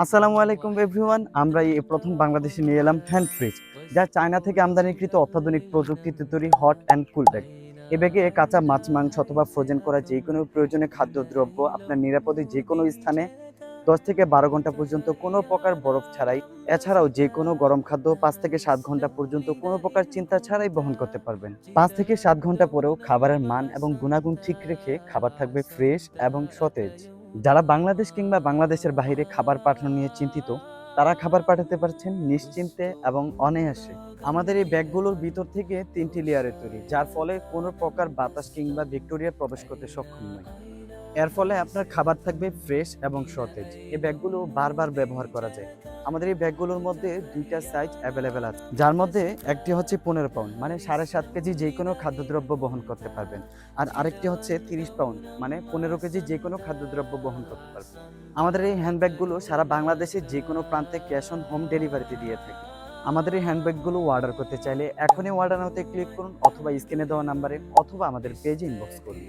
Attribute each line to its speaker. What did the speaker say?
Speaker 1: আসসালামু আলাইকুম এভরিওয়ান। আমরা এই প্রথম বাংলাদেশে নিয়ে এলাম হ্যান্ড ফ্রিজ, যা চায়না থেকে আমদানিকৃত অত্যাধুনিক প্রযুক্তিতে তৈরি হট অ্যান্ড কুল ব্যাগ। এ ব্যাগে কাঁচা মাছ, মাংস অথবা ফ্রোজেন করা যে কোনো প্রয়োজনীয় খাদ্যদ্রব্য আপনার নিরাপদে যে কোনো স্থানে 10 থেকে 12 ঘন্টা পর্যন্ত কোনো প্রকার বরফ ছাড়াই, এছাড়াও যে কোনো গরম খাদ্য 5 থেকে 7 ঘন্টা পর্যন্ত কোনো প্রকার চিন্তা ছাড়াই বহন করতে পারবেন। 5 থেকে 7 ঘন্টা পরেও খাবারের মান এবং গুণাগুণ ঠিক রেখে খাবার থাকবে ফ্রেশ এবং সতেজ। যারা বাংলাদেশ কিংবা বাংলাদেশের বাইরে খাবার পাঠানো নিয়ে চিন্তিত, তারা খাবার পাঠাতে পারছেন নিশ্চিন্তে এবং অনায়াসে। আমাদের এই ব্যাগগুলোর ভিতর থেকে 3টি লেয়ারে তৈরি, যার ফলে কোনো প্রকার বাতাস কিংবা ব্যাকটেরিয়া প্রবেশ করতে সক্ষম নয়। এর ফলে আপনার খাবার থাকবে ফ্রেশ এবং সতেজ। এই ব্যাগগুলো বারবার ব্যবহার করা যায়। আমাদের এই ব্যাগগুলোর মধ্যে 2টা সাইজ অ্যাভেলেবেল আছে, যার মধ্যে একটি হচ্ছে 15 পাউন্ড, মানে 7.5 কেজি যে কোনো খাদ্যদ্রব্য বহন করতে পারবেন। আর আরেকটি হচ্ছে 30 পাউন্ড, মানে 15 কেজি যে কোনো খাদ্যদ্রব্য বহন করতে পারবেন। আমাদের এই হ্যান্ডব্যাগগুলো সারা বাংলাদেশের যে কোনো প্রান্তে ক্যাশ অন হোম ডেলিভারিতে দিয়ে থাকি। আমাদের এই হ্যান্ডব্যাগগুলো অর্ডার করতে চাইলে এখনই অর্ডার নাওতে ক্লিক করুন, অথবা স্ক্রিনে দেওয়া নাম্বারে, অথবা আমাদের পেজে ইনবক্স করুন।